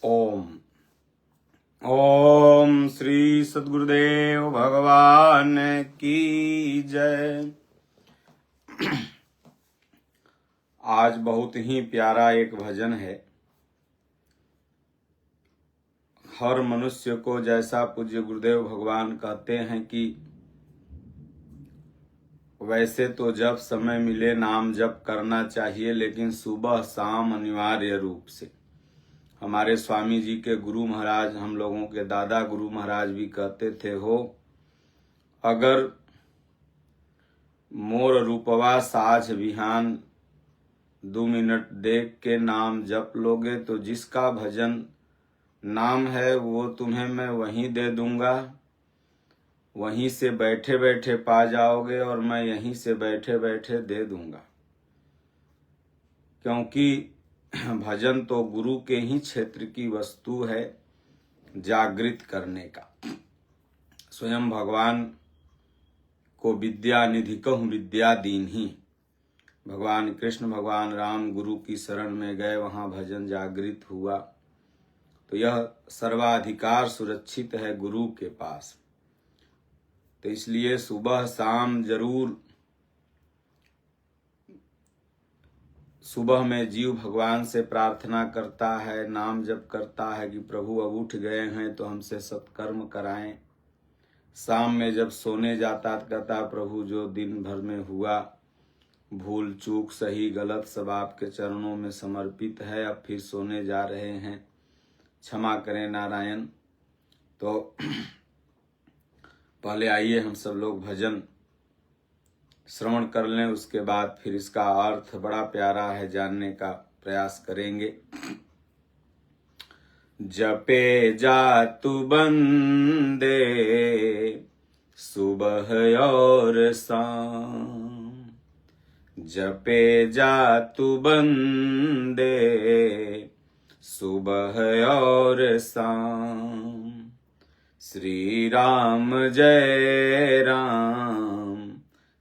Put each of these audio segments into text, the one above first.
ओम ओम श्री सद्गुरुदेव भगवान की जय। आज बहुत ही प्यारा एक भजन है। हर मनुष्य को, जैसा पूज्य गुरुदेव भगवान कहते हैं कि वैसे तो जब समय मिले नाम जप करना चाहिए, लेकिन सुबह शाम अनिवार्य रूप से। हमारे स्वामी जी के गुरु महाराज, हम लोगों के दादा गुरु महाराज भी कहते थे, हो अगर मोर रूपवा साझ बिहान 2 मिनट देख के नाम जप लोगे तो जिसका भजन नाम है वो तुम्हें मैं वहीं दे दूंगा, वहीं से बैठे बैठे पा जाओगे और मैं यहीं से बैठे बैठे दे दूंगा। क्योंकि भजन तो गुरु के ही क्षेत्र की वस्तु है, जागृत करने का। स्वयं भगवान को विद्या निधि कहूं, विद्या दीन ही। भगवान कृष्ण, भगवान राम गुरु की शरण में गए, वहां भजन जागृत हुआ। तो यह सर्वाधिकार सुरक्षित है गुरु के पास। तो इसलिए सुबह शाम जरूर, सुबह में जीव भगवान से प्रार्थना करता है, नाम जप करता है कि प्रभु अब उठ गए हैं तो हमसे सत्कर्म कराएं। शाम में जब सोने जाता कहता, प्रभु जो दिन भर में हुआ भूल चूक सही गलत सब आपके चरणों में समर्पित है, अब फिर सोने जा रहे हैं, क्षमा करें नारायण। तो पहले आइए हम सब लोग भजन श्रवण कर लें, उसके बाद फिर इसका अर्थ बड़ा प्यारा है जानने का प्रयास करेंगे। जपे जातु बंदे सुबह और शाम, जपे जातु बंदे सुबह और शाम। श्री राम जय राम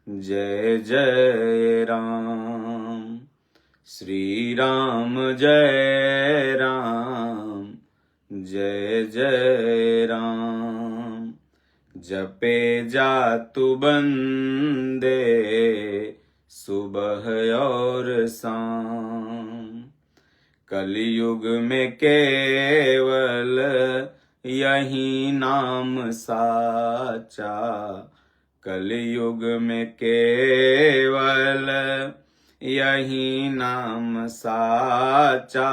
जय जय राम, श्री राम जय राम जय जय राम। जपे जातु बंदे सुबह और शाम, कलयुग में केवल यही नाम साचा, कलयुग में केवल यही नाम साचा।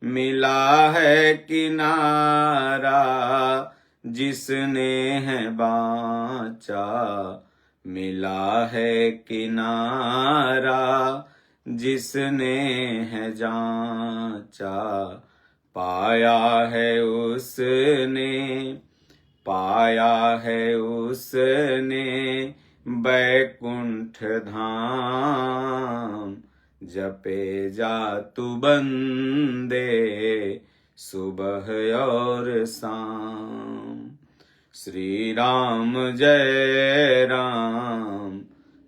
मिला है किनारा जिसने है बाँचा, मिला है किनारा जिसने है जाँचा। पाया है उसने, पाया है उसने बैकुंठ धाम। जपे जातु बंदे सुबह और शाम। श्री राम जय राम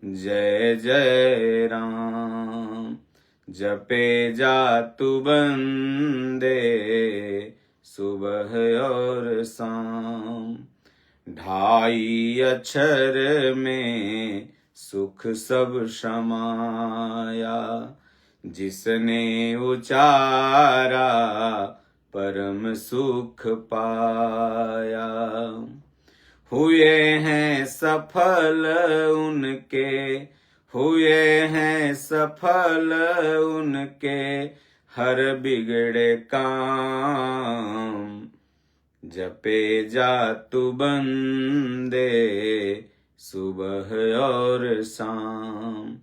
जय जय राम, जपे जातु बंदे सुबह और शाम। 2.5 अक्षर में सुख सब समाया, जिसने उचारा परम सुख पाया। हुए हैं सफल उनके, हुए हैं सफल उनके हर बिगड़े काम। जपे जातु बंदे सुबह और शाम।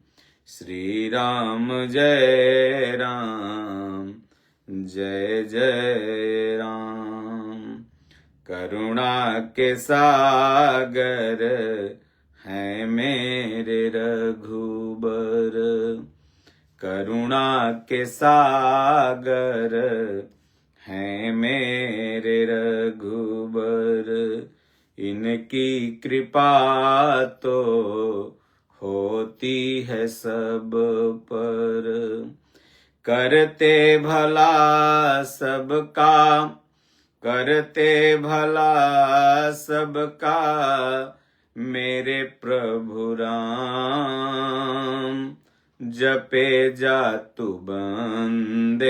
श्री राम जय राम जय जय राम। करुणा के सागर हैं मेरे रघुबर, करुणा के सागर हैं मेरे रघुबर। इनकी कृपा तो होती है सब पर, करते भला सबका, करते भला सबका मेरे प्रभु राम। जपे जातु बंदे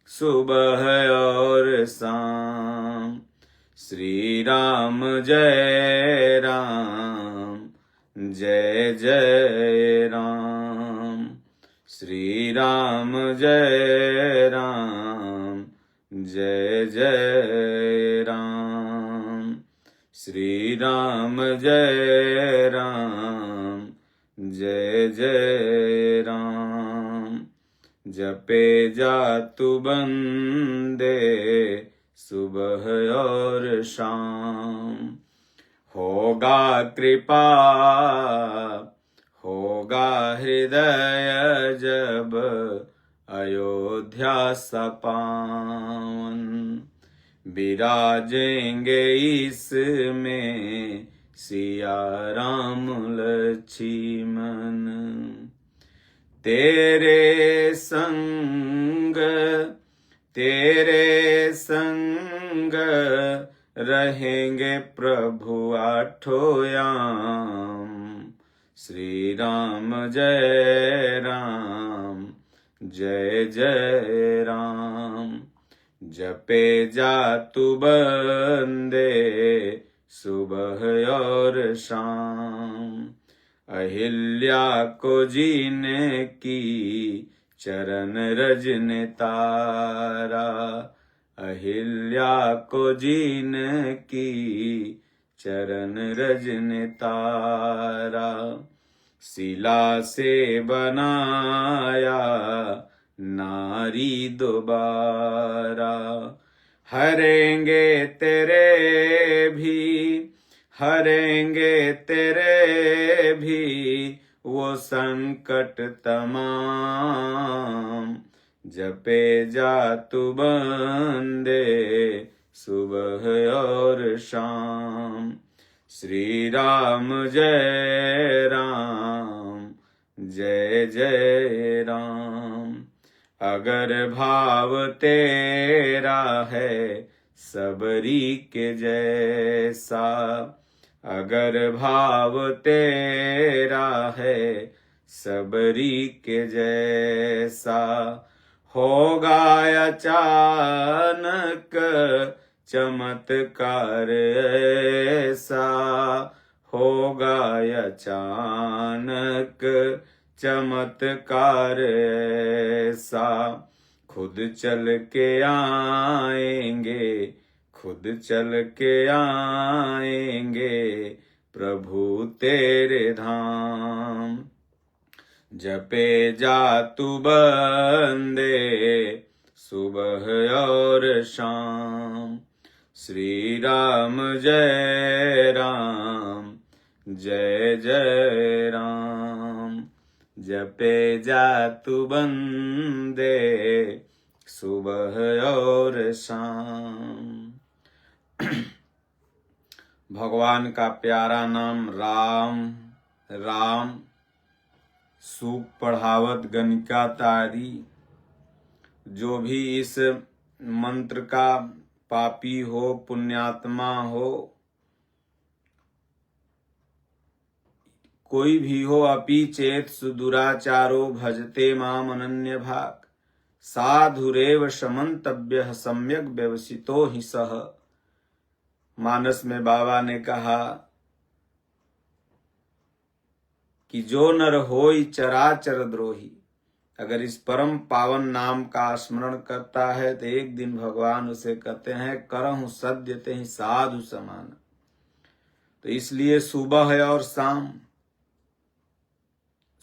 सुबह और शाम। श्री राम जय राम, जय जय राम। श्री राम जय राम, जय जय राम। श्री राम जय राम, जय जय राम। जपे जातु बंदे सुबह और शाम। होगा कृपा, होगा हृदय जब अयोध्या सा पावन। विराजेंगे इसमें सिया राम लक्ष्मण। तेरे संग, तेरे संग रहेंगे प्रभु आठों याम। श्री राम जय राम, जय जय राम। जपे जातु बंदे सुबह और शाम। अहिल्या को जीने की चरण रज ने तारा। अहिल्या को जीने की चरण रज ने तारा। शिला से बनाया नारी दोबारा। हरेंगे तेरे भी, हरेंगे तेरे भी वो संकट तमाम। जपे जातु बंदे सुबह और शाम। श्री राम जय राम, जय जय राम। अगर भाव तेरा है सबरी के जैसा। अगर भाव तेरा है सबरी के जैसा। होगा अचानक चमत्कार ऐसा। होगा अचानक चमत्कार ऐसा। खुद चल के आएंगे, खुद चल के आएंगे प्रभु तेरे धाम। जपे जातु बंदे सुबह और शाम। श्री राम जय राम, जय जय राम। जपे जातु बंदे सुबह और शाम। भगवान का प्यारा नाम राम। राम सुख पढ़ावत गणिका तारी। जो भी इस मंत्र का पापी हो पुण्यात्मा हो, कोई भी हो, अपि चेत सुदुराचारो भजते माम अनन्य भाग। साधुरेव शमंतव्य सम्यक व्यवसितो ही सह। मानस में बाबा ने कहा कि जो नर होई चराचर द्रोही, अगर इस परम पावन नाम का स्मरण करता है तो एक दिन भगवान उसे कहते हैं करहु सद्य तेहि साधु समान। तो इसलिए सुबह है और शाम,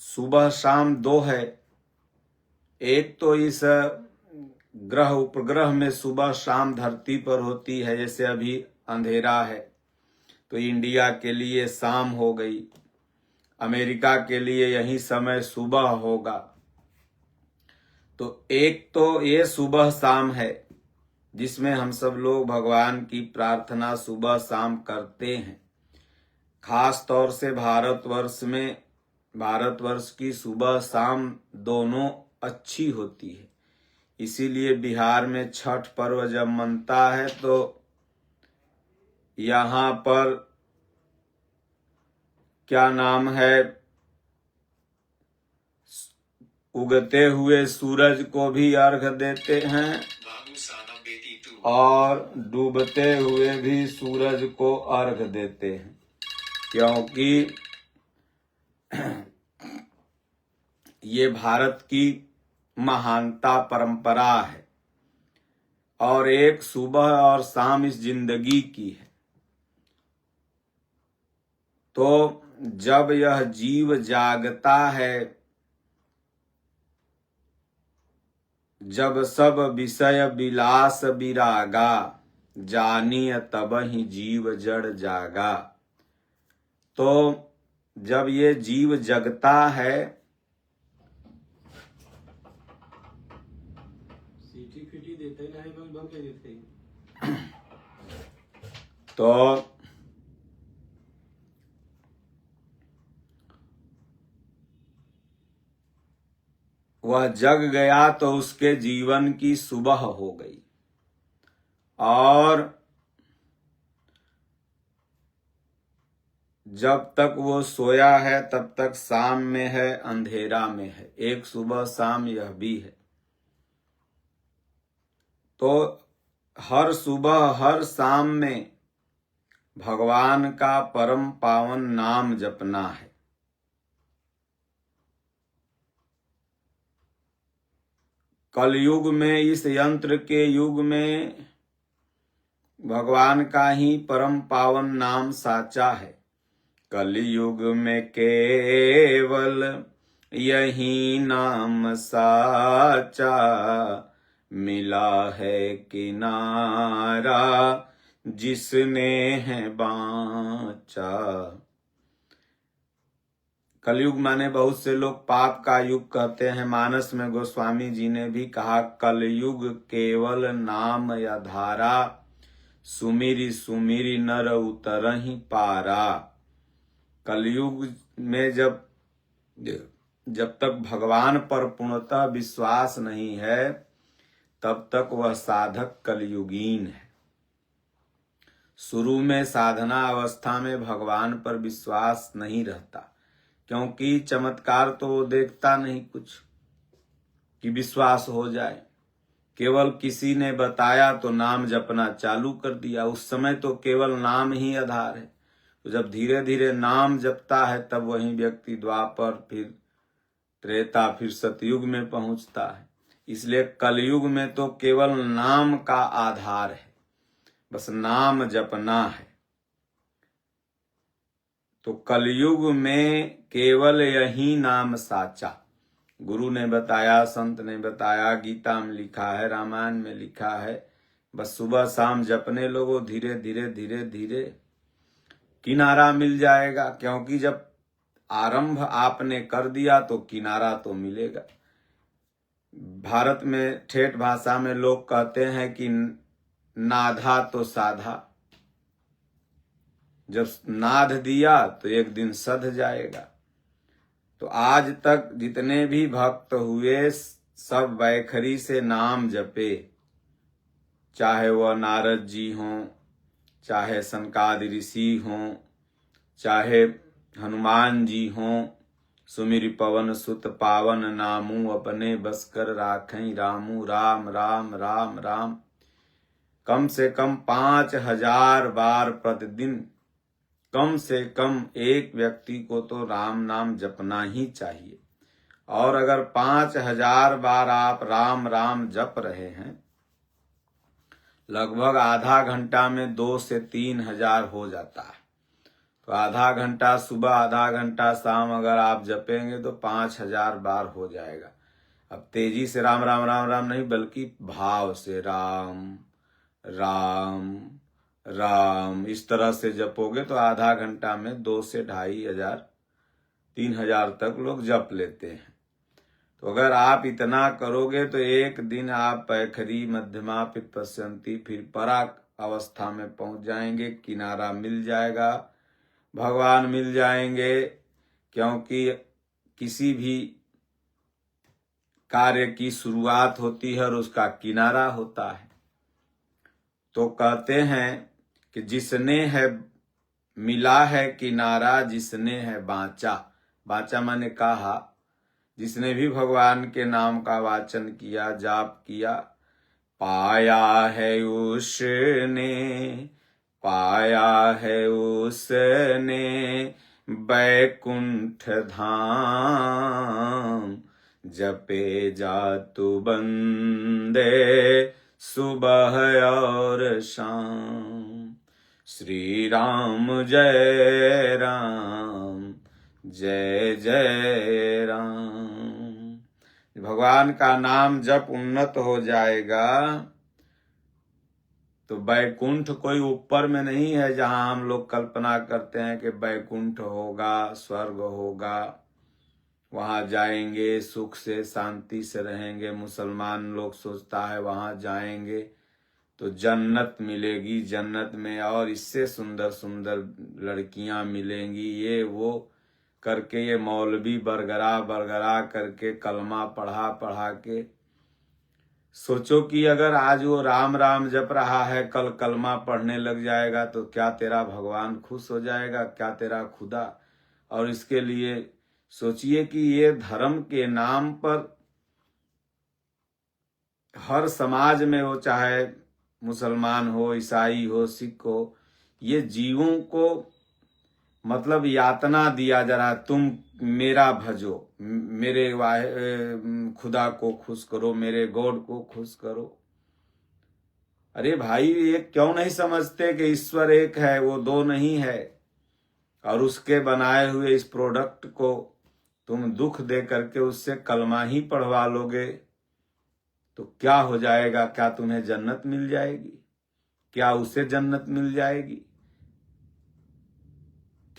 सुबह शाम दो है। एक तो इस ग्रह उपग्रह में सुबह शाम धरती पर होती है, जैसे अभी अंधेरा है तो इंडिया के लिए शाम हो गई, अमेरिका के लिए यही समय सुबह होगा। तो एक तो ये सुबह शाम है जिसमें हम सब लोग भगवान की प्रार्थना सुबह शाम करते हैं। खास तौर से भारतवर्ष में, भारतवर्ष की सुबह शाम दोनों अच्छी होती है। इसीलिए बिहार में छठ पर्व जब मनता है तो यहाँ पर क्या नाम है, उगते हुए सूरज को भी अर्घ देते हैं और डूबते हुए भी सूरज को अर्घ देते हैं, क्योंकि ये भारत की महानता परंपरा है और एक सुबह और शाम इस जिंदगी की है। तो जब यह जीव जागता है, जब सब विषय विलास विरागा, जानिय तब ही जीव जड़ जागा। तो जब ये जीव जगता है, सीटी देते नहीं बंद के देते, तो वह जग गया तो उसके जीवन की सुबह हो गई, और जब तक वो सोया है तब तक शाम में है, अंधेरा में है। एक सुबह शाम यह भी है। तो हर सुबह हर शाम में भगवान का परम पावन नाम जपना है। कलयुग में, इस यंत्र के युग में भगवान का ही परम पावन नाम साचा है। कलयुग में केवल यही नाम साचा, मिला है किनारा जिसने है बाँचा। कलयुग माने बहुत से लोग पाप का युग कहते हैं। मानस में गोस्वामी जी ने भी कहा, कलयुग केवल नाम या धारा, सुमिरी सुमिरी नर उतरहि पारा। कलयुग में जब तक भगवान पर पूर्णतः विश्वास नहीं है, तब तक वह साधक कलयुगीन है। शुरू में साधना अवस्था में भगवान पर विश्वास नहीं रहता, क्योंकि चमत्कार तो वो देखता नहीं कुछ कि विश्वास हो जाए। केवल किसी ने बताया तो नाम जपना चालू कर दिया। उस समय तो केवल नाम ही आधार है। तो जब धीरे धीरे नाम जपता है, तब वही व्यक्ति द्वापर, फिर त्रेता, फिर सतयुग में पहुंचता है। इसलिए कलयुग में तो केवल नाम का आधार है, बस नाम जपना है। तो कलयुग में केवल यही नाम साचा। गुरु ने बताया, संत ने बताया, गीता में लिखा है, रामायण में लिखा है। बस सुबह शाम जपने लोगों, धीरे धीरे धीरे धीरे किनारा मिल जाएगा। क्योंकि जब आरंभ आपने कर दिया तो किनारा तो मिलेगा। भारत में ठेठ भाषा में लोग कहते हैं कि नाधा तो साधा। जब नाद दिया तो एक दिन सध जाएगा। तो आज तक जितने भी भक्त हुए, सब वैखरी से नाम जपे, चाहे वह नारद जी हों, चाहे सनकादि ऋषि हों, चाहे हनुमान जी हों। सुमिर पवन सुत पावन नामू, अपने बस कर राखें रामू। राम राम राम राम कम से कम 5000 बार प्रतिदिन, कम से कम एक व्यक्ति को तो राम नाम जपना ही चाहिए। और अगर 5000 बार आप राम राम जप रहे हैं, लगभग आधा घंटा में 2 से 3 हजार हो जाता है। तो आधा घंटा सुबह, आधा घंटा शाम अगर आप जपेंगे तो 5000 बार हो जाएगा। अब तेजी से राम राम राम राम नहीं, बल्कि भाव से राम राम राम इस तरह से जपोगे तो आधा घंटा में 2 से 2500, 3000 तक लोग जप लेते हैं। तो अगर आप इतना करोगे तो एक दिन आप पैखरी मध्यमा पित पश्यंती, फिर पराक अवस्था में पहुंच जाएंगे। किनारा मिल जाएगा, भगवान मिल जाएंगे। क्योंकि किसी भी कार्य की शुरुआत होती है और उसका किनारा होता है। तो कहते हैं कि जिसने है मिला है किनारा, जिसने है बाँचा, बाँचा माने कहा, जिसने भी भगवान के नाम का वाचन किया, जाप किया, पाया है उसने, पाया है उसने बैकुंठ धाम। जपे जातु बंदे सुबह और शाम। श्री राम जय राम, जय जय राम। भगवान का नाम जब उन्नत हो जाएगा तो बैकुंठ कोई ऊपर में नहीं है जहां हम लोग कल्पना करते हैं कि बैकुंठ होगा, स्वर्ग होगा, वहां जाएंगे, सुख से शांति से रहेंगे। मुसलमान लोग सोचता है वहां जाएंगे तो जन्नत मिलेगी, जन्नत में और इससे सुंदर सुंदर लड़कियां मिलेंगी, ये वो करके ये मौलवी बरगरा बरगरा करके कलमा पढ़ा पढ़ा के। सोचो कि अगर आज वो राम राम जप रहा है, कल कलमा पढ़ने लग जाएगा तो क्या तेरा भगवान खुश हो जाएगा, क्या तेरा खुदा। और इसके लिए सोचिए कि ये धर्म के नाम पर हर समाज में हो, चाहे मुसलमान हो, ईसाई हो, सिख हो, ये जीवों को मतलब यातना दिया जा रहा है। तुम मेरा भजो, मेरे खुदा को खुश करो, मेरे गॉड को खुश करो। अरे भाई, ये क्यों नहीं समझते कि ईश्वर एक है, वो दो नहीं है। और उसके बनाए हुए इस प्रोडक्ट को तुम दुख दे करके उससे कलमा ही पढ़वा लोगे तो क्या हो जाएगा? क्या तुम्हें जन्नत मिल जाएगी? क्या उसे जन्नत मिल जाएगी?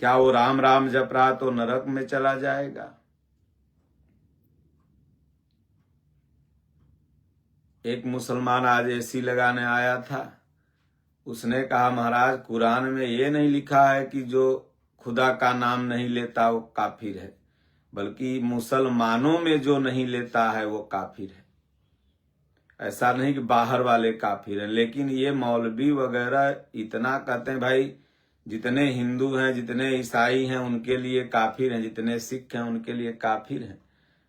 क्या वो राम राम जप रहा तो नरक में चला जाएगा? एक मुसलमान आज एसी लगाने आया था, उसने कहा महाराज कुरान में ये नहीं लिखा है कि जो खुदा का नाम नहीं लेता वो काफिर है, बल्कि मुसलमानों में जो नहीं लेता है वो काफिर है। ऐसा नहीं कि बाहर वाले काफिर हैं। लेकिन ये मौलवी वगैरह इतना कहते हैं भाई जितने हिंदू हैं, जितने ईसाई हैं उनके लिए काफिर हैं, जितने सिख हैं उनके लिए काफिर हैं,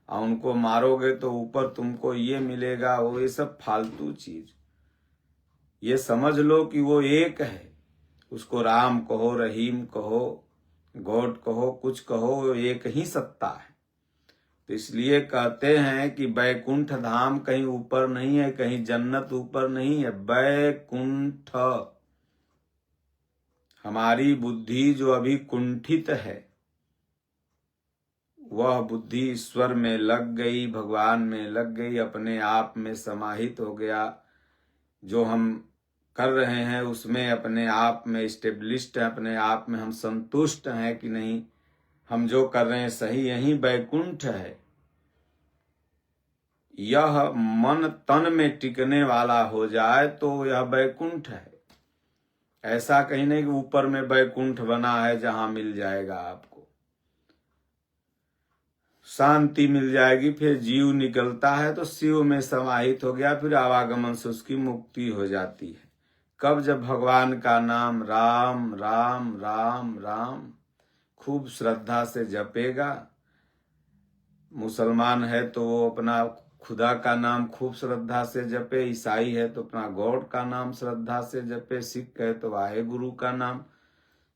और उनको मारोगे तो ऊपर तुमको ये मिलेगा, वो ये सब फालतू चीज। ये समझ लो कि वो एक है, उसको राम कहो, रहीम कहो, गॉड कहो, कुछ कहो, एक ही सत्ता है। तो इसलिए कहते हैं कि बैकुंठ धाम कहीं ऊपर नहीं है, कहीं जन्नत ऊपर नहीं है, बैकुंठ। हमारी बुद्धि जो अभी कुंठित है वह बुद्धि ईश्वर में लग गई, भगवान में लग गई, अपने आप में समाहित हो गया। जो हम कर रहे हैं उसमें अपने आप में स्टेब्लिश्ड है, अपने आप में हम संतुष्ट हैं कि नहीं हम जो कर रहे हैं सही, यही बैकुंठ है। यह मन तन में टिकने वाला हो जाए तो यह बैकुंठ है। ऐसा कहीं नहीं कि ऊपर में बैकुंठ बना है जहां मिल जाएगा आपको शांति मिल जाएगी। फिर जीव निकलता है तो शिव में समाहित हो गया, फिर आवागमन से उसकी मुक्ति हो जाती है। कब? जब भगवान का नाम राम राम राम राम खूब श्रद्धा से जपेगा। मुसलमान है तो वो अपना खुदा का नाम खूब श्रद्धा से जपे, ईसाई है तो अपना गॉड का नाम श्रद्धा से जपे, सिख है तो वाहे गुरु का नाम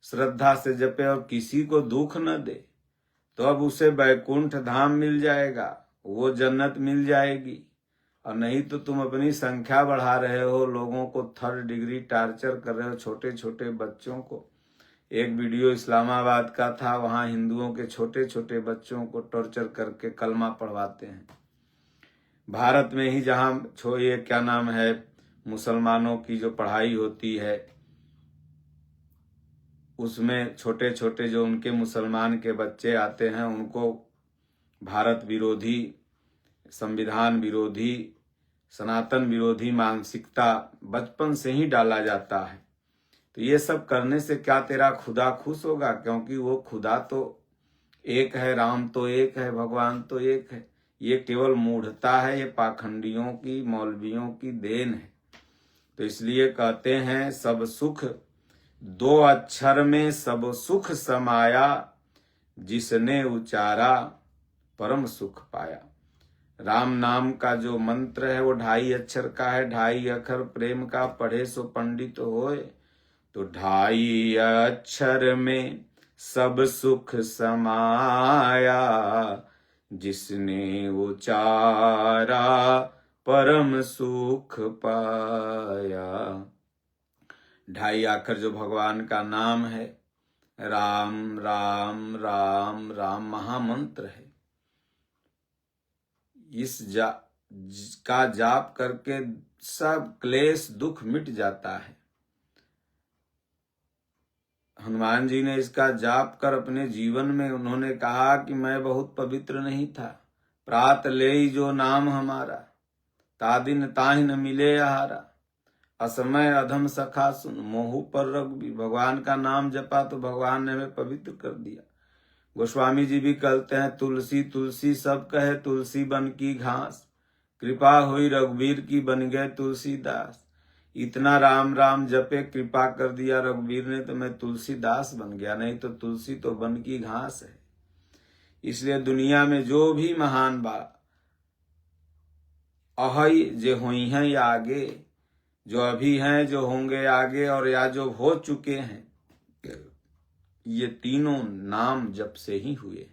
श्रद्धा से जपे, और किसी को दुख न दे, तो अब उसे बैकुंठ धाम मिल जाएगा, वो जन्नत मिल जाएगी। और नहीं तो तुम अपनी संख्या बढ़ा रहे हो, लोगों को 3rd डिग्री टार्चर कर रहे हो, छोटे छोटे बच्चों को। एक वीडियो इस्लामाबाद का था, वहां हिंदुओं के छोटे छोटे बच्चों को टॉर्चर करके कलमा पढ़वाते हैं। भारत में ही जहां ये क्या नाम है, मुसलमानों की जो पढ़ाई होती है उसमें छोटे छोटे जो उनके मुसलमान के बच्चे आते हैं उनको भारत विरोधी, संविधान विरोधी, सनातन विरोधी मानसिकता बचपन से ही डाला जाता है। तो ये सब करने से क्या तेरा खुदा खुश होगा? क्योंकि वो खुदा तो एक है, राम तो एक है, भगवान तो एक है। ये केवल मूढ़ता है, ये पाखंडियों की, मौलवियों की देन है। तो इसलिए कहते हैं सब सुख दो अक्षर में सब सुख समाया, जिसने उचारा परम सुख पाया। राम नाम का जो मंत्र है वो 2.5 अक्षर का है, 2.5 अक्षर प्रेम का, पढ़े सो पंडित होए। तो 2.5 अक्षर में सब सुख समाया, जिसने उचारा परम सुख पाया। 2.5 अक्षर जो भगवान का नाम है, राम राम राम राम महामंत्र है। इस का जाप करके सब क्लेश दुख मिट जाता है। हनुमान जी ने इसका जाप कर अपने जीवन में उन्होंने कहा कि मैं बहुत पवित्र नहीं था, प्रात ले जो नाम हमारा, तादिन ताहि न मिले आहारा, असमय अधम सखा सुन, मोहु पर रघुबीर। भगवान का नाम जपा तो भगवान ने हमें पवित्र कर दिया। गोस्वामी जी भी कहते हैं, तुलसी तुलसी सब कहे, तुलसी बन की घास, कृपा हुई रघुबीर की बन गए तुलसीदास। इतना राम राम जपे, कृपा कर दिया रघुबीर ने, तो मैं तुलसीदास बन गया, नहीं तो तुलसी तो बन की घास है। इसलिए दुनिया में जो भी महान बा अहई जे हुई हैं या आगे, जो अभी हैं, जो होंगे आगे, और या जो हो चुके हैं, ये तीनों नाम जप से ही हुए।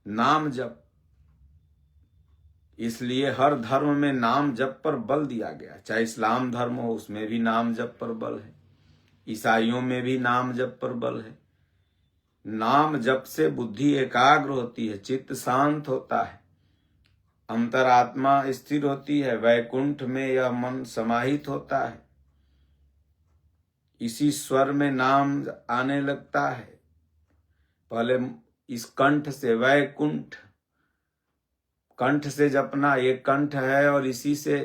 नाम जप, इसलिए हर धर्म में नाम जप पर बल दिया गया। चाहे इस्लाम धर्म हो, उसमें भी नाम जप पर बल है, ईसाइयों में भी नाम जप पर बल है। नाम जप से बुद्धि एकाग्र होती है, चित्त शांत होता है, अंतरात्मा स्थिर होती है, वैकुंठ में यह मन समाहित होता है। इसी स्वर में नाम आने लगता है। पहले इस कंठ से, वैकुंठ कंठ से जपना, ये कंठ है, और इसी से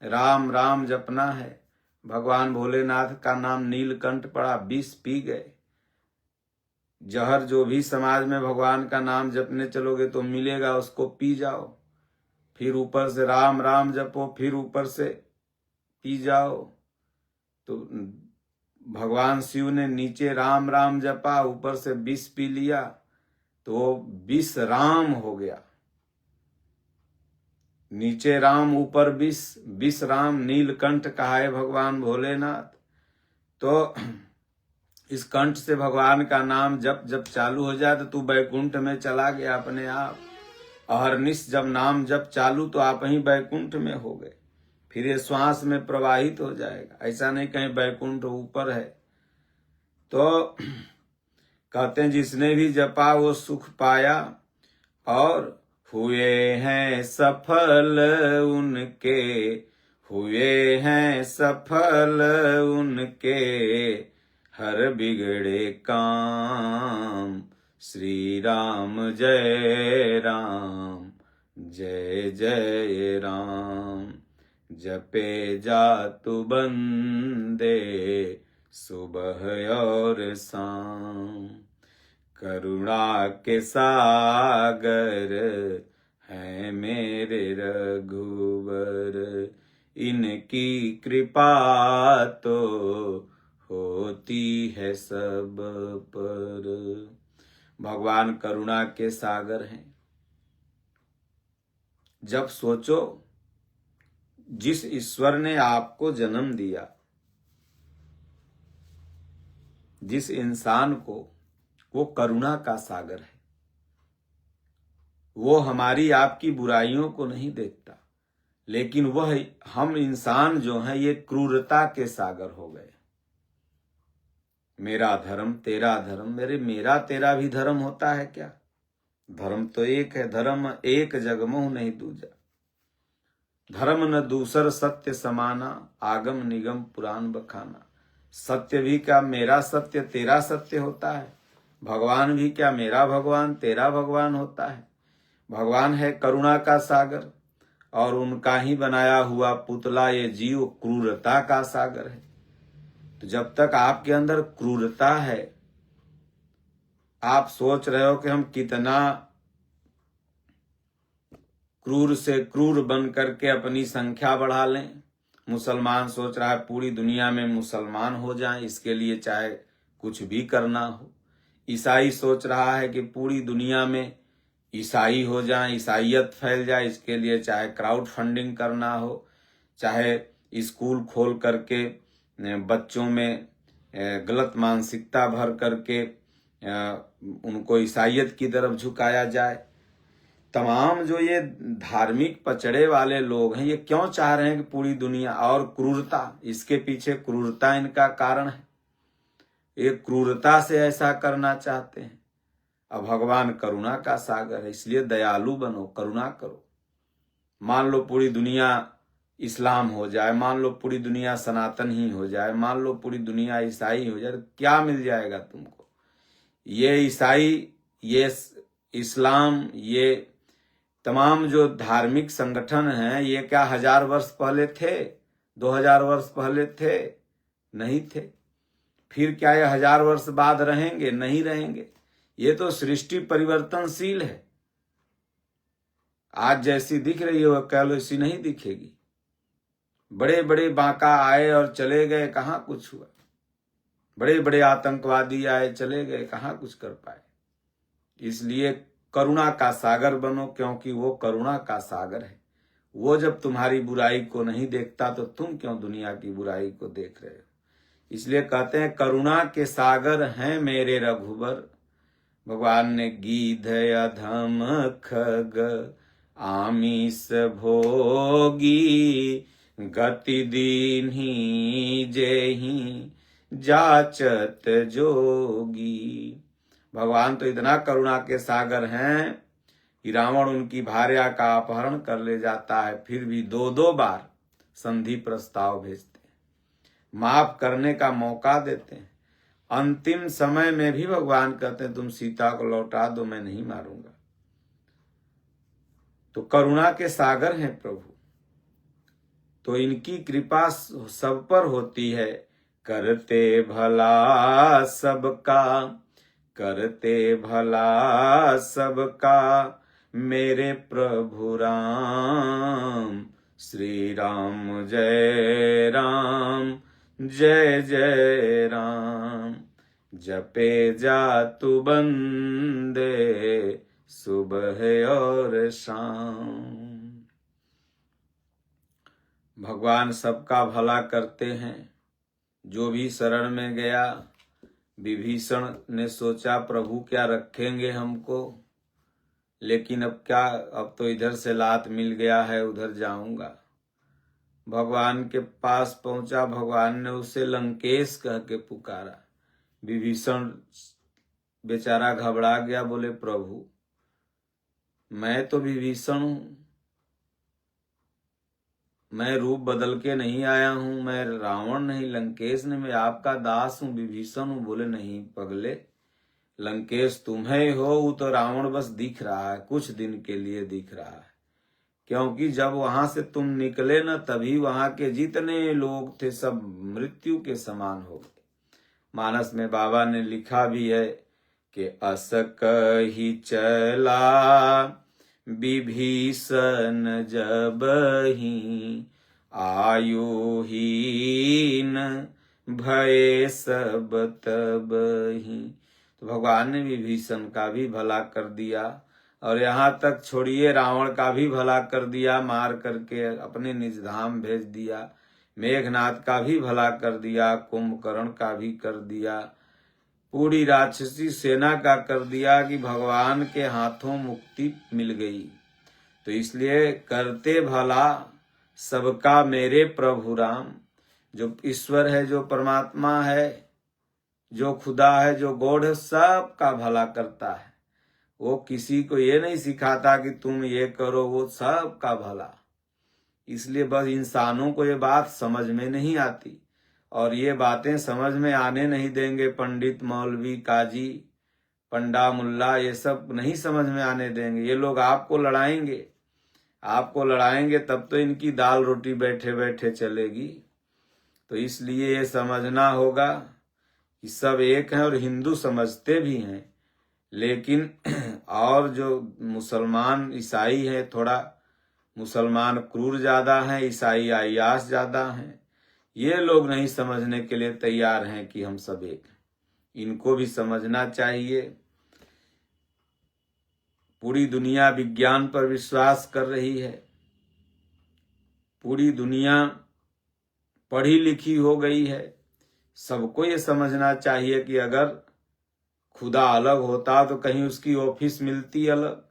राम राम जपना है। भगवान भोलेनाथ का नाम नीलकंठ पड़ा, 20 पी गए। जहर जो भी समाज में भगवान का नाम जपने चलोगे तो मिलेगा, उसको पी जाओ, फिर ऊपर से राम राम जपो, फिर ऊपर से पी जाओ। तो भगवान शिव ने नीचे राम राम जपा, ऊपर से 20 पी लिया, तो 20 राम हो गया। नीचे राम ऊपर 20 राम, नीलकंठ कहा है भगवान भोलेनाथ। तो इस कंठ से भगवान का नाम जप जब चालू हो जाए तो तू बैकुंठ में चला गया अपने आप। अहरनिश जब नाम जप चालू तो आप ही बैकुंठ में हो गए, फिर ये श्वास में प्रवाहित हो जाएगा। ऐसा नहीं कहीं बैकुंठ ऊपर है। तो कहते हैं जिसने भी जपा वो सुख पाया, और हुए हैं सफल उनके, हुए हैं सफल उनके हर बिगड़े काम। श्री राम जय राम, जय जय राम। जपे जातु बंदे सुबह और शाम। करुणा के सागर हैं मेरे रघुवर, इनकी कृपा तो होती है सब पर। भगवान करुणा के सागर हैं। जब सोचो, जिस ईश्वर ने आपको जन्म दिया, जिस इंसान को, वो करुणा का सागर है। वो हमारी आपकी बुराइयों को नहीं देखता, लेकिन वह हम इंसान जो हैं ये क्रूरता के सागर हो गए। मेरा धर्म तेरा धर्म, मेरा तेरा भी धर्म होता है क्या? धर्म तो एक है, धर्म एक जग मोह नहीं दूजा। धर्म न दूसर सत्य समाना, आगम निगम पुराण बखाना। सत्य भी क्या मेरा सत्य तेरा सत्य होता है? भगवान भी क्या मेरा भगवान तेरा भगवान होता है? भगवान है करुणा का सागर, और उनका ही बनाया हुआ पुतला ये जीव क्रूरता का सागर है। तो जब तक आपके अंदर क्रूरता है, आप सोच रहे हो कि हम कितना क्रूर से क्रूर बन करके अपनी संख्या बढ़ा लें। मुसलमान सोच रहा है पूरी दुनिया में मुसलमान हो जाएं, इसके लिए चाहे कुछ भी करना हो। ईसाई सोच रहा है कि पूरी दुनिया में ईसाई हो जाएं, ईसाइयत फैल जाए, इसके लिए चाहे क्राउड फंडिंग करना हो, चाहे स्कूल खोल करके बच्चों में गलत मानसिकता भर करके उनको ईसाइयत की तरफ झुकाया जाए। तमाम जो ये धार्मिक पचड़े वाले लोग हैं, ये क्यों चाह रहे हैं कि पूरी दुनिया, और क्रूरता, इसके पीछे क्रूरता इनका कारण है। ये क्रूरता से ऐसा करना चाहते हैं। अब भगवान करुणा का सागर है, इसलिए दयालु बनो, करुणा करो। मान लो पूरी दुनिया इस्लाम हो जाए, मान लो पूरी दुनिया सनातन ही हो जाए, मान लो पूरी दुनिया ईसाई हो जाए, तो क्या मिल जाएगा तुमको? ये ईसाई, ये इस्लाम, ये तमाम जो धार्मिक संगठन हैं, ये क्या 1000 वर्ष पहले थे? 2000 वर्ष पहले थे? नहीं थे। फिर क्या ये 1000 वर्ष बाद रहेंगे? नहीं रहेंगे। ये तो सृष्टि परिवर्तनशील है। आज जैसी दिख रही है वह कल वैसी नहीं दिखेगी। बड़े बड़े बांका आए और चले गए, कहाँ कुछ हुआ। बड़े बड़े आतंकवादी आए, चले गए, कहाँ कुछ कर पाए। इसलिए करुणा का सागर बनो, क्योंकि वो करुणा का सागर है। वो जब तुम्हारी बुराई को नहीं देखता तो तुम क्यों दुनिया की बुराई को देख रहे हो? इसलिए कहते हैं करुणा के सागर हैं मेरे रघुबर। भगवान ने गीध अधम खग आमिष भोगी गति दीन्ही जेहि जाचत जोगी। भगवान तो इतना करुणा के सागर हैं कि रावण उनकी भार्या का अपहरण कर ले जाता है, फिर भी 2-2 बार संधि प्रस्ताव भेजते हैं, माफ करने का मौका देते हैं। अंतिम समय में भी भगवान कहते हैं तुम सीता को लौटा दो, मैं नहीं मारूंगा। तो करुणा के सागर हैं प्रभु। तो इनकी कृपा सब पर होती है। करते भला सबका, करते भला सबका मेरे प्रभु राम। श्री राम जय राम, जय जय राम। जपे जातु बंदे सुबह और शाम। भगवान सबका भला करते हैं। जो भी शरण में गया, विभीषण ने सोचा प्रभु क्या रखेंगे हमको, लेकिन अब क्या, अब तो इधर से लात मिल गया है, उधर जाऊंगा। भगवान के पास पहुंचा, भगवान ने उसे लंकेश कह के पुकारा। विभीषण बेचारा घबरा गया, बोले प्रभु मैं तो विभीषण हूं, मैं रूप बदल के नहीं आया हूं, मैं रावण नहीं, लंकेश नहीं, मैं आपका दास हूं, विभीषण हूं। बोले नहीं पगले, लंकेश तुम्हें हो, वो तो रावण बस दिख रहा है, कुछ दिन के लिए दिख रहा है। क्योंकि जब वहां से तुम निकले न, तभी वहां के जितने लोग थे सब मृत्यु के समान हो गए। मानस में बाबा ने लिखा भी है कि अस कहि चला विभीषण जबहि, आयुहीन भय सब तबहि। तो भगवान ने विभीषण का भी भला कर दिया, और यहाँ तक छोड़िए रावण का भी भला कर दिया, मार करके अपने निज धाम भेज दिया। मेघनाथ का भी भला कर दिया, कुंभकर्ण का भी कर दिया, पूरी राक्षसी सेना का कर दिया, कि भगवान के हाथों मुक्ति मिल गई। तो इसलिए करते भला सबका मेरे प्रभु राम। जो ईश्वर है, जो परमात्मा है, जो खुदा है, जो गॉड है, सबका भला करता है। वो किसी को ये नहीं सिखाता कि तुम ये करो, वो सबका भला। इसलिए बस इंसानों को ये बात समझ में नहीं आती, और ये बातें समझ में आने नहीं देंगे पंडित, मौलवी, काजी, पंडा, मुल्ला, ये सब नहीं समझ में आने देंगे। ये लोग आपको लड़ाएंगे, आपको लड़ाएंगे, तब तो इनकी दाल रोटी बैठे बैठे चलेगी। तो इसलिए ये समझना होगा कि सब एक हैं, और हिंदू समझते भी हैं, लेकिन और जो मुसलमान ईसाई हैं थोड़ा मुसलमान क्रूर ज्यादा हैं, ईसाई अय्याश ज्यादा हैं। ये लोग नहीं समझने के लिए तैयार हैं कि हम सब एक हैं। इनको भी समझना चाहिए। पूरी दुनिया विज्ञान पर विश्वास कर रही है, पूरी दुनिया पढ़ी लिखी हो गई है। सबको ये समझना चाहिए कि अगर खुदा अलग होता तो कहीं उसकी ऑफिस मिलती अलग,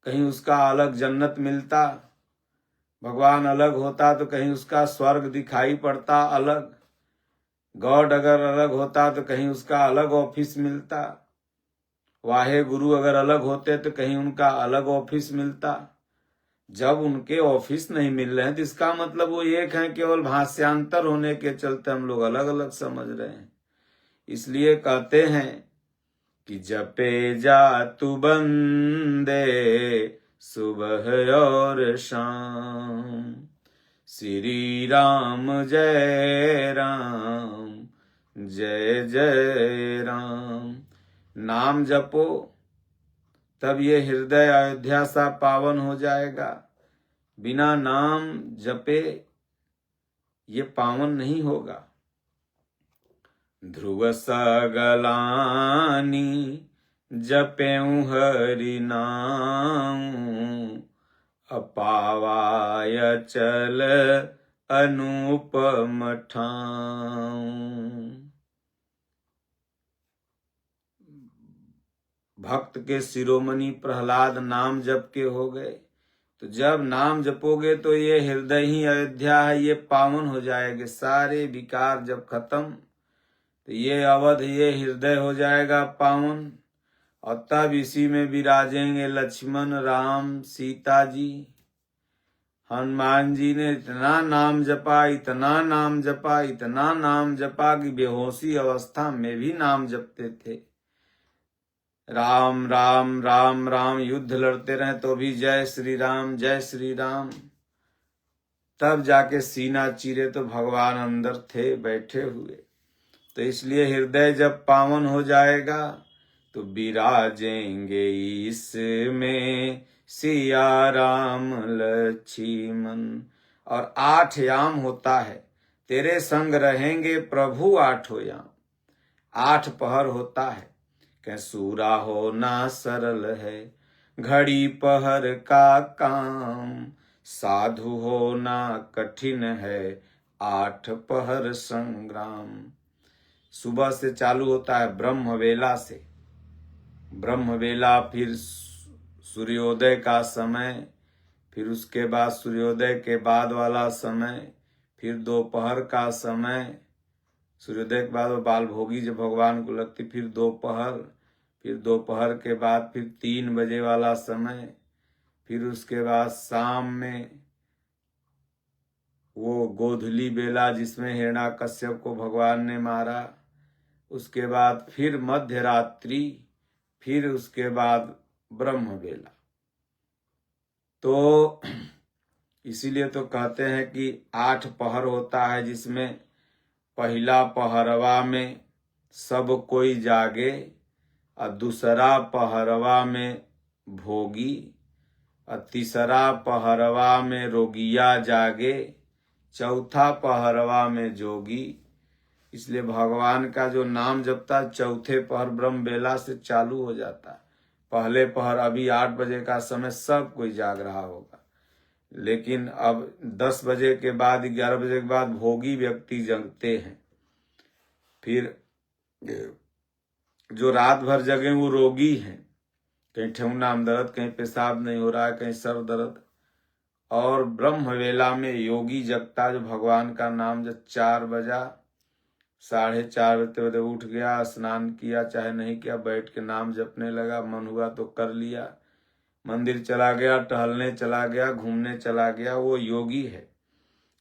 कहीं उसका अलग जन्नत मिलता। भगवान अलग होता तो कहीं उसका स्वर्ग दिखाई पड़ता अलग। गॉड अगर अलग होता तो कहीं उसका अलग ऑफिस मिलता। वाहे गुरु अगर अलग होते तो कहीं उनका अलग ऑफिस मिलता। जब उनके ऑफिस नहीं मिल रहे हैं तो इसका मतलब वो एक है, केवल भाष्यांतर होने के चलते हम लोग अलग अलग समझ रहे हैं। इसलिए कहते हैं कि जपे जा तू बंदे सुबह और शाम, श्री राम जय राम जय जय राम। नाम जपो तब ये हृदय अयोध्या सा पावन हो जाएगा। बिना नाम जपे ये पावन नहीं होगा। ध्रुव सगलानी जपेऊ हरि नाम, अपावाय चल अनुपम ठाम। भक्त के शिरोमणि प्रहलाद नाम जप के हो गए। तो जब नाम जपोगे तो ये हृदय ही अयोध्या है, ये पावन हो जाएंगे। सारे विकार जब खत्म तो ये अवध, ये हृदय हो जाएगा पावन। और तब इसी में विराजेंगे लक्ष्मण, राम, सीता जी। हनुमान जी ने इतना नाम जपा, इतना नाम जपा, इतना नाम जपा कि बेहोशी अवस्था में भी नाम जपते थे। राम राम राम राम युद्ध लड़ते रहे तो भी जय श्री राम जय श्री राम। तब जाके सीना चीरे तो भगवान अंदर थे बैठे हुए। तो इसलिए हृदय जब पावन हो जाएगा तो विराजेंगे इसमें सिया राम लक्ष्मण। और 8 याम होता है, तेरे संग रहेंगे प्रभु 8 याम। 8 पहर होता है। सूरा होना सरल है, घड़ी पहर का काम। साधु होना कठिन है, 8 पहर संग्राम। सुबह से चालू होता है ब्रह्म वेला से। ब्रह्म वेला, फिर सूर्योदय का समय, फिर उसके बाद सूर्योदय के बाद वाला समय, फिर दोपहर का समय। सूर्योदय के बाद वो बाल भोगी जब भगवान को लगती, फिर दोपहर, फिर दोपहर के बाद फिर 3 बजे वाला समय, फिर उसके बाद शाम में वो गोधूली बेला जिसमें हिरण्याकश्यप को भगवान ने मारा। उसके बाद फिर मध्य रात्रि, फिर उसके बाद ब्रह्म बेला। तो इसीलिए तो कहते हैं कि 8 पहर होता है, जिसमें पहला पहरवा में सब कोई जागे, और दूसरा पहरवा में भोगी, और तीसरा पहरवा में रोगिया जागे, चौथा पहरवा में जोगी। इसलिए भगवान का जो नाम जपता चौथे पहर ब्रह्म बेला से चालू हो जाता है। पहले पहर अभी 8 बजे का समय सब कोई जाग रहा होगा, लेकिन अब 10 बजे के बाद 11 बजे के बाद भोगी व्यक्ति जगते हैं। फिर जो रात भर जगे वो रोगी हैं, कहीं ठेहुना में दर्द, कहीं पेशाब नहीं हो रहा है, कहीं सर दर्द। और ब्रह्म वेला में योगी जगता, जो भगवान का नाम जब 4 बजा, 4:30 बजे उठ गया, स्नान किया चाहे नहीं किया, बैठ के नाम जपने लगा, मन हुआ तो कर लिया, मंदिर चला गया, टहलने चला गया, घूमने चला गया, वो योगी है।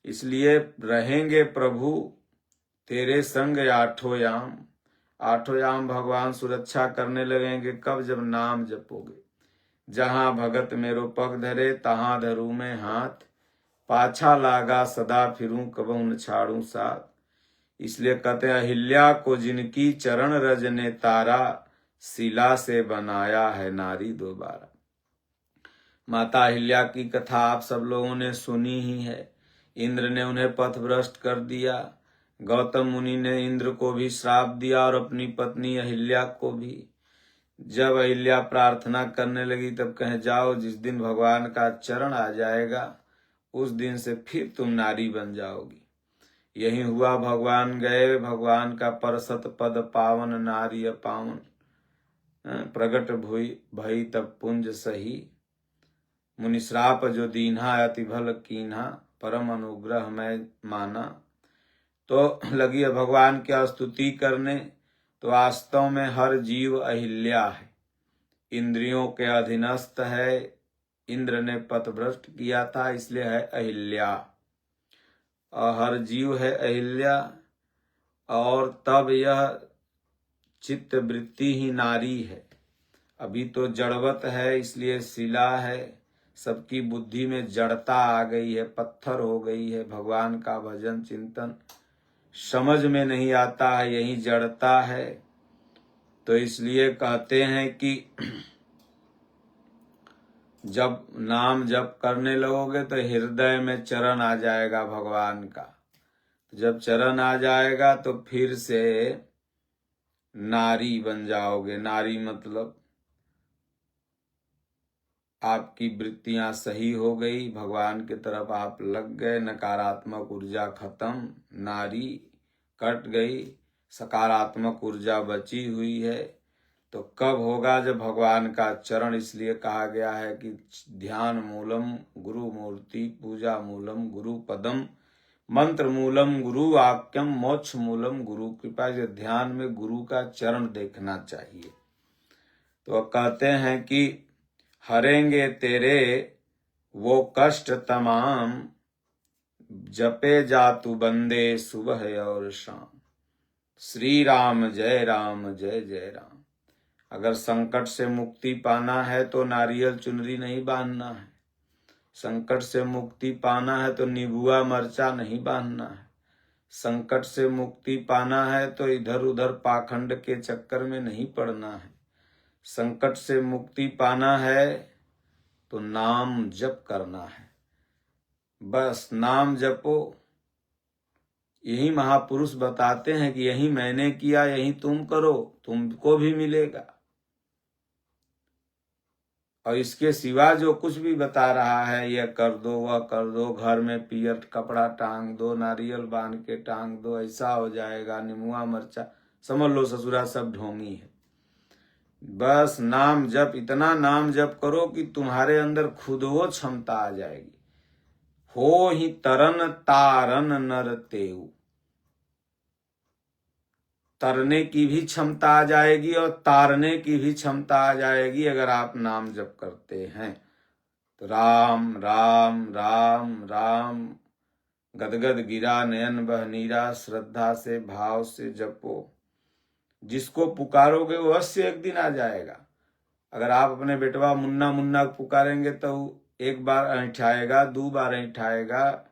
इसलिए रहेंगे प्रभु तेरे संग 8 याम। 8 याम भगवान सुरक्षा करने लगेंगे। कब? जब नाम जपोगे। जहां भगत मेरो पग धरे, तहां धरू मैं हाथ। पाछा लागा सदा फिरूं, कबहु न छाड़ू साथ। इसलिए कहते हैं अहिल्या को जिनकी चरण रज ने तारा, शिला से बनाया है नारी दोबारा। माता अहिल्या की कथा आप सब लोगों ने सुनी ही है। इंद्र ने उन्हें पथभ्रष्ट कर दिया। गौतम मुनि ने इंद्र को भी श्राप दिया और अपनी पत्नी अहिल्या को भी। जब अहिल्या प्रार्थना करने लगी तब कहे, जाओ, जिस दिन भगवान का चरण आ जाएगा उस दिन से फिर तुम नारी बन जाओगी। यही हुआ। भगवान गए, भगवान का परसत पद पावन नारी पावन प्रगट भई तब पुंज सही। मुनिश्राप जो दीन्हा अति भल कीन्हा परम अनुग्रह मैं माना। तो लगी है भगवान की स्तुति करने। तो वास्तव में हर जीव अहिल्या है, इंद्रियों के अधीनस्थ है। इंद्र ने पथभ्रष्ट किया था इसलिए है अहिल्या, और हर जीव है अहिल्या। और तब यह चित्त वृत्ति ही नारी है। अभी तो जड़वत है इसलिए शिला है। सबकी बुद्धि में जड़ता आ गई है, पत्थर हो गई है। भगवान का भजन चिंतन समझ में नहीं आता है, यही जड़ता है। तो इसलिए कहते हैं कि जब नाम जप करने लगोगे तो हृदय में चरण आ जाएगा भगवान का। जब चरण आ जाएगा तो फिर से नारी बन जाओगे। नारी मतलब आपकी वृत्तियां सही हो गई, भगवान की तरफ आप लग गए, नकारात्मक ऊर्जा खत्म, नारी कट गई, सकारात्मक ऊर्जा बची हुई है। तो कब होगा? जब भगवान का चरण, इसलिए कहा गया है कि ध्यान मूलम गुरु मूर्ति, पूजा मूलम गुरु पदम, मंत्र मूलम गुरु वाक्यम, मोक्ष मूलम गुरु कृपा। जो ध्यान में गुरु का चरण देखना चाहिए। तो कहते हैं कि हरेंगे तेरे वो कष्ट तमाम, जपे जा तू बंदे सुबह और शाम। श्री राम जय जय राम। अगर संकट से मुक्ति पाना है तो नारियल चुनरी नहीं बांधना है। संकट से मुक्ति पाना है तो नीबुआ मरचा नहीं बांधना है। संकट से मुक्ति पाना है तो इधर उधर पाखंड के चक्कर में नहीं पड़ना है। संकट से मुक्ति पाना है तो नाम जप करना है। बस नाम जपो। यही महापुरुष बताते हैं कि यही मैंने किया, यही तुम करो, तुमको भी मिलेगा। और इसके सिवा जो कुछ भी बता रहा है, यह कर दो, वह कर दो, घर में पियर कपड़ा टांग दो, नारियल बांध के टांग दो, ऐसा हो जाएगा, नीमुआ मरचा, समझ लो ससुरा सब ढोंगी है। बस नाम जप, इतना नाम जप करो कि तुम्हारे अंदर खुद वो क्षमता आ जाएगी। हो ही तरन तारन नर तेऊ, तरने की भी क्षमता आ जाएगी और तारने की भी क्षमता आ जाएगी अगर आप नाम जप करते हैं तो। राम राम राम राम, गदगद गिरा नयन बह नीरा, श्रद्धा से भाव से जपो। जिसको पुकारोगे वो अवश्य एक दिन आ जाएगा। अगर आप अपने बेटवा मुन्ना मुन्ना पुकारेंगे तो एक बार ऐठाएगा, 2 बार ऐठाएगा,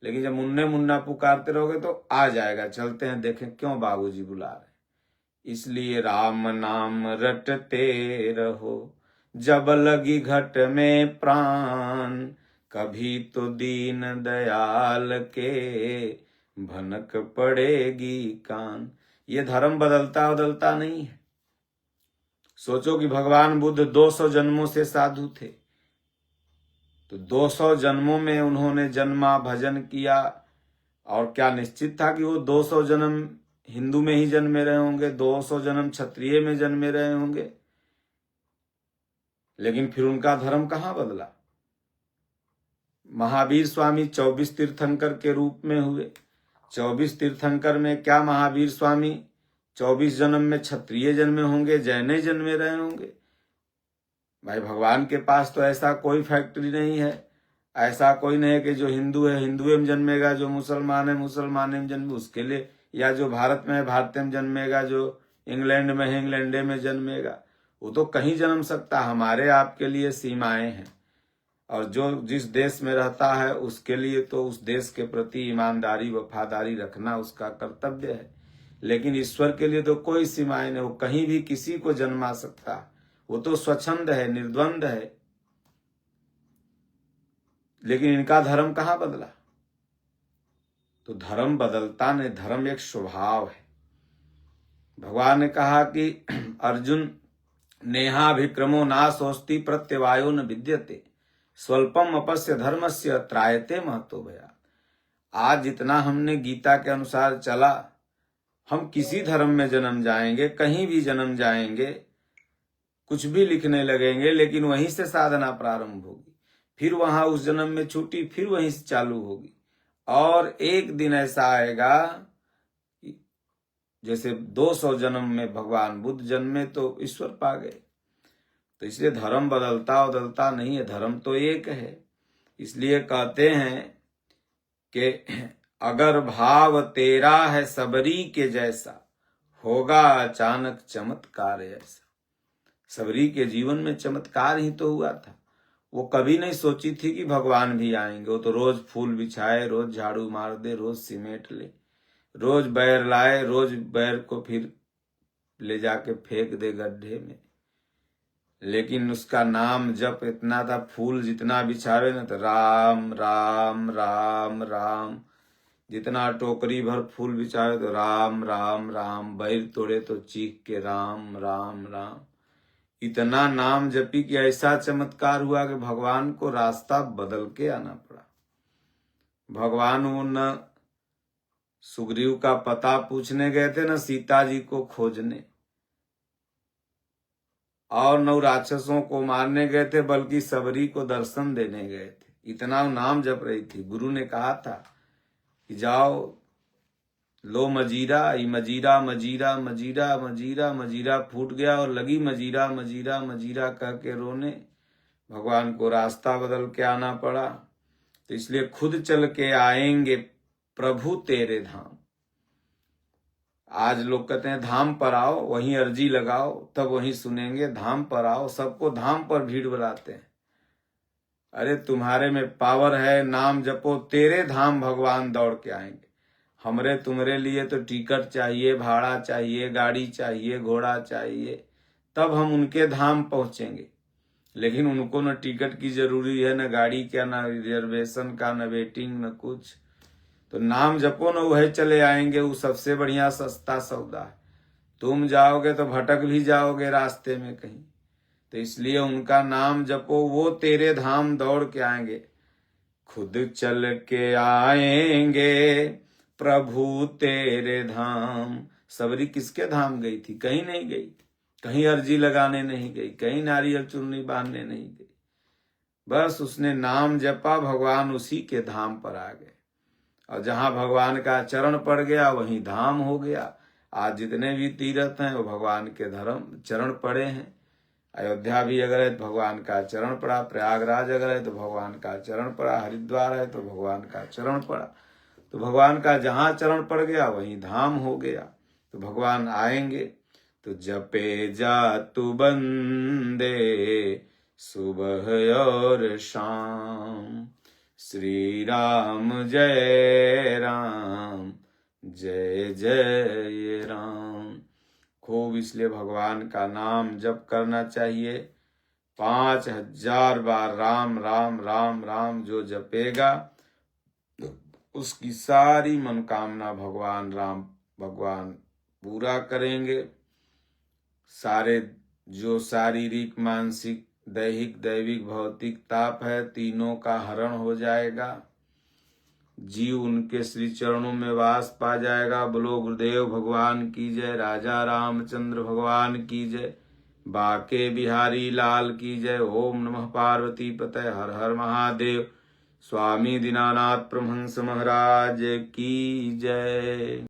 लेकिन जब मुन्ने मुन्ना पुकारते रहोगे तो आ जाएगा। चलते हैं, देखें क्यों बाबूजी बुला रहे। इसलिए राम नाम रटते रहो, जब लगी घट में प्राण, कभी तो दीन दयाल के भनक पड़ेगी कान। ये धर्म बदलता नहीं है। सोचो कि भगवान बुद्ध 200 जन्मों से साधु थे, तो 200 जन्मों में उन्होंने जन्मा, भजन किया, और क्या निश्चित था कि वो 200 जन्म हिंदू में ही जन्मे रहे होंगे, 200 जन्म क्षत्रिय में जन्मे रहे होंगे? लेकिन फिर उनका धर्म कहाँ बदला? महावीर स्वामी 24 तीर्थंकर के रूप में हुए। 24 तीर्थंकर में क्या महावीर स्वामी 24 जन्म में क्षत्रिय जन्मे होंगे, जैने जन्मे रहे होंगे? भाई भगवान के पास तो ऐसा कोई फैक्ट्री नहीं है। ऐसा कोई नहीं है कि जो हिंदू है हिंदुए में जन्मेगा, जो मुसलमान है मुसलमान में जन्मे उसके लिए, या जो भारत में है भारत में जन्मेगा, जो इंग्लैंड में है इंग्लैंड में जन्मेगा। वो तो कहीं जन्म सकता। हमारे आपके लिए सीमाएं हैं, और जो जिस देश में रहता है उसके लिए तो उस देश के प्रति ईमानदारी वफादारी रखना उसका कर्तव्य है। लेकिन ईश्वर के लिए तो कोई सीमाएं नहीं, वो कहीं भी किसी को जन्मा सकता। वो तो स्वच्छंद है, निर्द्वंद है। लेकिन इनका धर्म कहाँ बदला? तो धर्म बदलता नहीं, धर्म एक स्वभाव है। भगवान ने कहा कि अर्जुन, नेहाभिक्रमो नाशोस्ति प्रत्यवायो न विद्यते स्वल्पम अपस्य धर्मस्य त्रायते महतो भया। आज जितना हमने गीता के अनुसार चला, हम किसी धर्म में जन्म जाएंगे, कहीं भी जन्म जाएंगे, कुछ भी लिखने लगेंगे, लेकिन वहीं से साधना प्रारंभ होगी, फिर वहां उस जन्म में छूटी, फिर वहीं से चालू होगी। और एक दिन ऐसा आएगा जैसे 200 जन्म में भगवान बुद्ध जन्मे तो ईश्वर पा गए। तो इसलिए धर्म बदलता नहीं है, धर्म तो एक है। इसलिए कहते हैं कि अगर भाव तेरा है सबरी के जैसा, होगा अचानक चमत्कार ऐसा। सबरी के जीवन में चमत्कार ही तो हुआ था। वो कभी नहीं सोची थी कि भगवान भी आएंगे। वो तो रोज फूल बिछाए, रोज झाड़ू मार दे, रोज सीमेंट ले, रोज बैर लाए, रोज बैर को फिर ले जाके फेंक दे गड्ढे में। लेकिन उसका नाम जप इतना था, फूल जितना बिछावे ना तो राम राम राम राम, जितना टोकरी भर फूल बिछावे तो राम राम राम, बैर तोड़े तो चीख के राम राम राम। इतना नाम जपी कि ऐसा चमत्कार हुआ कि भगवान को रास्ता बदल के आना पड़ा। भगवान उन सुग्रीव का पता पूछने गए थे, न सीता जी को खोजने, और न राक्षसों को मारने गए थे, बल्कि सबरी को दर्शन देने गए थे। इतना नाम जप रही थी। गुरु ने कहा था कि जाओ लो मजीरा, मजीरा मजीरा मजीरा मजीरा मजीरा फूट गया और लगी मजीरा मजीरा मजीरा कह के रोने। भगवान को रास्ता बदल के आना पड़ा। तो इसलिए खुद चल के आएंगे प्रभु तेरे धाम। आज लोग कहते हैं धाम पर आओ, वहीं अर्जी लगाओ तब वहीं सुनेंगे। धाम पर आओ, सबको धाम पर भीड़ बुलाते हैं। अरे तुम्हारे में पावर है, नाम जपो, तेरे धाम भगवान दौड़ के आएंगे। हमरे तुम्हारे लिए तो टिकट चाहिए, भाड़ा चाहिए, गाड़ी चाहिए, घोड़ा चाहिए, तब हम उनके धाम पहुंचेंगे। लेकिन उनको न टिकट की जरूरी है, न गाड़ी का, न रिजर्वेशन का, न वेटिंग, न कुछ। तो नाम जपो न, वह चले आएंगे। वो सबसे बढ़िया सस्ता सौदा है। तुम जाओगे तो भटक भी जाओगे रास्ते में कहीं। तो इसलिए उनका नाम जपो, वो तेरे धाम दौड़ के आएंगे। खुद चल के आएंगे प्रभु तेरे धाम। सबरी किसके धाम गई थी? कहीं नहीं गई, कहीं अर्जी लगाने नहीं गई, कहीं नारियल चुन्नी बांधने नहीं गई। बस उसने नाम जपा, भगवान उसी के धाम पर आ गए। और जहां भगवान का चरण पड़ गया वहीं धाम हो गया। आज जितने भी तीर्थ हैं वो भगवान के धर्म चरण पड़े हैं। अयोध्या भी अगर है तो भगवान का चरण पड़ा, प्रयागराज अगर है तो भगवान का चरण पड़ा, हरिद्वार है तो भगवान का चरण पड़ा। तो भगवान का जहां चरण पड़ गया वहीं धाम हो गया। तो भगवान आएंगे। तो जपे जा तू बंदे सुबह और शाम, श्री राम जय राम जय जय राम। खूब इसलिए भगवान का नाम जप करना चाहिए। 5000 बार राम राम राम राम जो जपेगा उसकी सारी मनोकामना भगवान राम भगवान पूरा करेंगे। सारे जो शारीरिक, मानसिक, दैहिक, दैविक, भौतिक ताप है, तीनों का हरण हो जाएगा। जीव उनके श्री चरणों में वास पा जाएगा। बोलो गुरुदेव भगवान की जय, राजा रामचंद्र भगवान की जय, बाके बिहारी लाल की जय। ओम नमः पार्वती पतये, हर हर महादेव। स्वामी दीनानाथ परमहंस महाराज की जय।